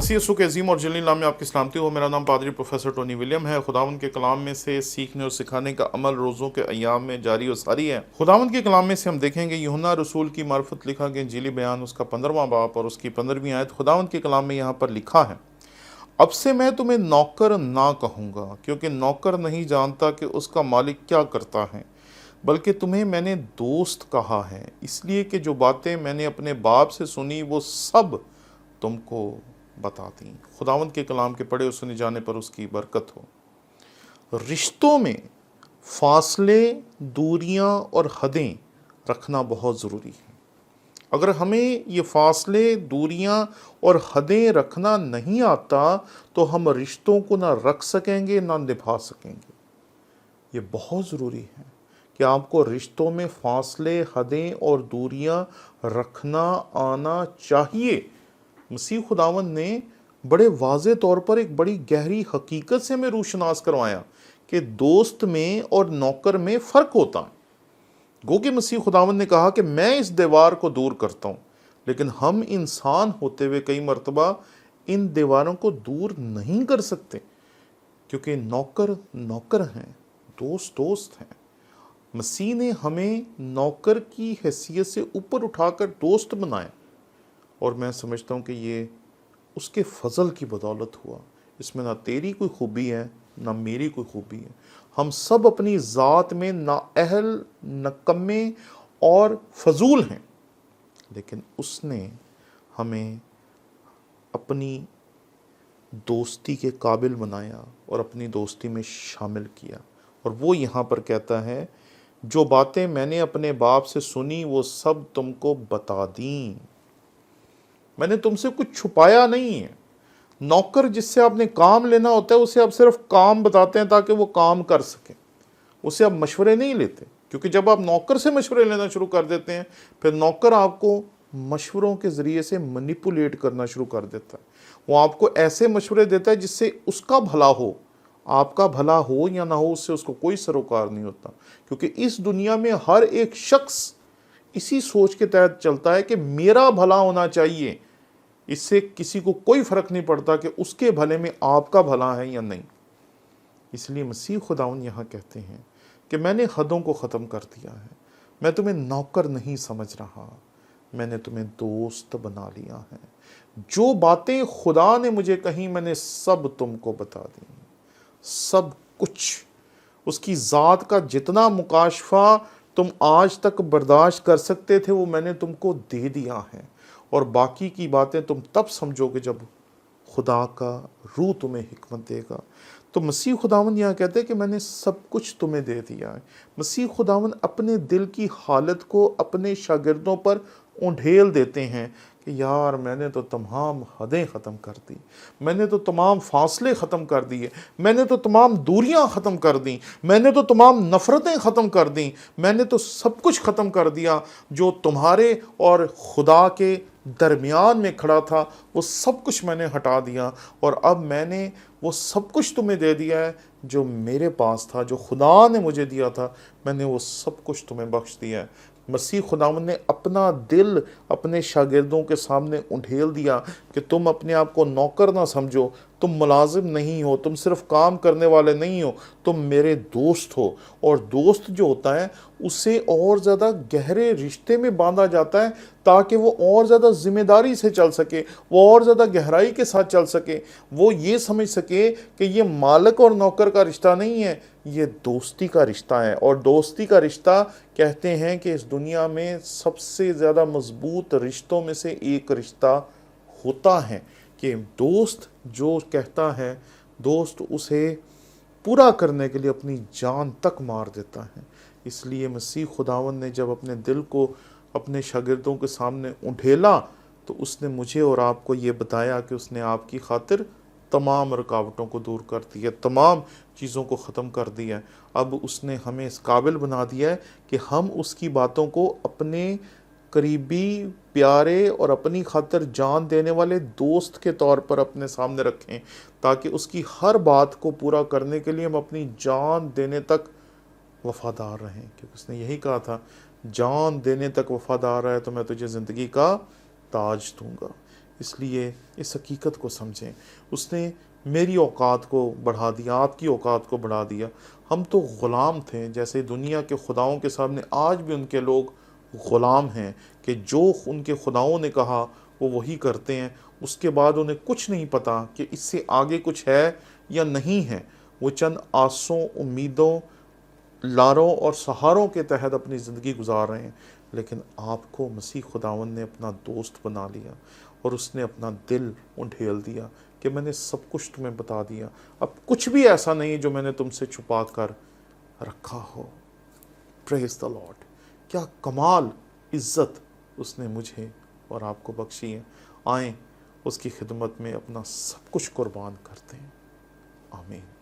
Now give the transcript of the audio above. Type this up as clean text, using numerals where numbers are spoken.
मसीह यसू के अजीम और जलील नाम में आपकी सलामती हो। मेरा नाम पादरी प्रोफेसर टोनी विलियम है। खुदावंद के कलाम में से सीखने और सिखाने का अमल रोज़ों के अय्याम में जारी और सारी है। खुदावंद के कलाम में से हम देखेंगे यूहन्ना रसूल की मार्फत लिखा गया इंजीली बयान, उसका 15वां बाब और उसकी 15वीं आयत। खुदावंद के कलाम में यहाँ पर लिखा है, अब से मैं तुम्हें नौकर ना कहूँगा, क्योंकि नौकर नहीं जानता कि उसका मालिक क्या करता है, बल्कि तुम्हें मैंने दोस्त कहा है, इसलिए कि जो बातें मैंने अपने बाप से सुनी वो सब तुमको बता दी। खुदावंद के कलाम के पढ़े और सुने जाने पर उसकी बरकत हो। रिश्तों में फासले, दूरियां और हदें रखना बहुत ज़रूरी है। अगर हमें ये फासले, दूरियां और हदें रखना नहीं आता तो हम रिश्तों को ना रख सकेंगे ना निभा सकेंगे। ये बहुत ज़रूरी है कि आपको रिश्तों में फासले, हदें और दूरियां रखना आना चाहिए। मसीह खुदावंद ने बड़े वाज़े तौर पर एक बड़ी गहरी हकीकत से हमें रूशनास करवाया कि दोस्त में और नौकर में फ़र्क होता है। गो कि मसीह खुदावंद ने कहा कि मैं इस दीवार को दूर करता हूँ, लेकिन हम इंसान होते हुए कई मर्तबा इन दीवारों को दूर नहीं कर सकते, क्योंकि नौकर नौकर हैं, दोस्त दोस्त हैं। मसीह ने हमें नौकर की हैसियत से ऊपर उठाकर दोस्त बनाया, और मैं समझता हूँ कि ये उसके फजल की बदौलत हुआ। इसमें ना तेरी कोई खूबी है ना मेरी कोई खूबी है। हम सब अपनी ज़ात में नाअहल, नकम्मे और फजूल हैं, लेकिन उसने हमें अपनी दोस्ती के काबिल बनाया और अपनी दोस्ती में शामिल किया। और वो यहाँ पर कहता है, जो बातें मैंने अपने बाप से सुनी वो सब तुमको बता दी। मैंने तुमसे कुछ छुपाया नहीं है। नौकर जिससे आपने काम लेना होता है उसे आप सिर्फ काम बताते हैं ताकि वो काम कर सके, उससे आप मशवरे नहीं लेते, क्योंकि जब आप नौकर से मशवरे लेना शुरू कर देते हैं फिर नौकर आपको मशवरों के ज़रिए से मैनिपुलेट करना शुरू कर देता है। वो आपको ऐसे मशवरे देता है जिससे उसका भला हो, आपका भला हो या ना हो उससे उसको कोई सरोकार नहीं होता, क्योंकि इस दुनिया में हर एक शख्स इसी सोच के तहत चलता है कि मेरा भला होना चाहिए। इससे किसी को कोई फ़र्क नहीं पड़ता कि उसके भले में आपका भला है या नहीं। इसलिए मसीह खुदावंद यहाँ कहते हैं कि मैंने हदों को ख़त्म कर दिया है, मैं तुम्हें नौकर नहीं समझ रहा, मैंने तुम्हें दोस्त बना लिया है। जो बातें खुदा ने मुझे कही मैंने सब तुमको बता दी। सब कुछ, उसकी ज़ात का जितना मुकाशफा तुम आज तक बर्दाश्त कर सकते थे वो मैंने तुमको दे दिया है, और बाकी की बातें तुम तब समझोगे जब खुदा का रूह तुम्हें हिकमत देगा। तो मसीह खुदावंद यहाँ कहते हैं कि मैंने सब कुछ तुम्हें दे दिया है। मसीह खुदावंद अपने दिल की हालत को अपने शागिर्दों पर उंडेल देते हैं कि यार मैंने तो तमाम हदें ख़त्म कर दी, मैंने तो तमाम फासले ख़त्म कर दिए, मैंने तो तमाम दूरियां ख़त्म कर दी, मैंने तो तमाम नफ़रतें ख़त्म कर दी, मैंने तो सब कुछ ख़त्म कर दिया जो तुम्हारे और खुदा के दरमियान में खड़ा था, वो सब कुछ मैंने हटा दिया, और अब मैंने वो सब कुछ तुम्हें दे दिया है जो मेरे पास था, जो खुदा ने मुझे दिया था, मैंने वो सब कुछ तुम्हें बख्श दिया है। मसीह खुदावंद ने अपना दिल अपने शागिर्दों के सामने उंडेल दिया कि तुम अपने आप को नौकर ना समझो, तुम मुलाजिम नहीं हो, तुम सिर्फ काम करने वाले नहीं हो, तुम मेरे दोस्त हो। और दोस्त जो होता है उससे और ज़्यादा गहरे रिश्ते में बांधा जाता है ताकि वो और ज़्यादा जिम्मेदारी से चल सके, वो और ज़्यादा गहराई के साथ चल सके, वो ये समझ सके कि ये मालिक और नौकर का रिश्ता नहीं है, ये दोस्ती का रिश्ता है। और दोस्ती का रिश्ता कहते हैं कि इस दुनिया में सबसे ज़्यादा मजबूत रिश्तों में से एक रिश्ता होता है, कि दोस्त जो कहता है, दोस्त उसे पूरा करने के लिए अपनी जान तक मार देता है। इसलिए मसीह खुदावंद ने जब अपने दिल को अपने शागिर्दों के सामने उंडेला तो उसने मुझे और आपको ये बताया कि उसने आपकी खातिर तमाम रुकावटों को दूर कर दिया, तमाम चीज़ों को ख़त्म कर दिया। अब उसने हमें इस काबिल बना दिया है कि हम उसकी बातों को अपने करीबी, प्यारे और अपनी खातिर जान देने वाले दोस्त के तौर पर अपने सामने रखें, ताकि उसकी हर बात को पूरा करने के लिए हम अपनी जान देने तक वफ़ादार रहें। क्योंकि उसने यही कहा था, जान देने तक वफ़ादार है तो मैं तुझे ज़िंदगी का ताज दूंगा। اس لیے اس حقیقت کو سمجھیں، اس نے میری اوقات کو بڑھا دیا، آپ کی اوقات کو بڑھا دیا۔ ہم تو غلام تھے، جیسے دنیا کے خداؤں کے سامنے آج بھی ان کے لوگ غلام ہیں کہ جو ان کے خداؤں نے کہا وہ وہی کرتے ہیں، اس کے بعد انہیں کچھ نہیں پتا کہ اس سے آگے کچھ ہے یا نہیں ہے۔ وہ چند آسوں، امیدوں، لاروں اور سہاروں کے تحت اپنی زندگی گزار رہے ہیں، لیکن آپ کو مسیح خداون نے اپنا دوست بنا لیا اور اس نے اپنا دل انڈھیل دیا کہ میں نے سب کچھ تمہیں بتا دیا، اب کچھ بھی ایسا نہیں جو میں نے تم سے چھپا کر رکھا ہو۔ پریز دا لارڈ! کیا کمال عزت اس نے مجھے اور آپ کو بخشی ہے۔ آئیں اس کی خدمت میں اپنا سب کچھ قربان کرتے ہیں۔ آمین۔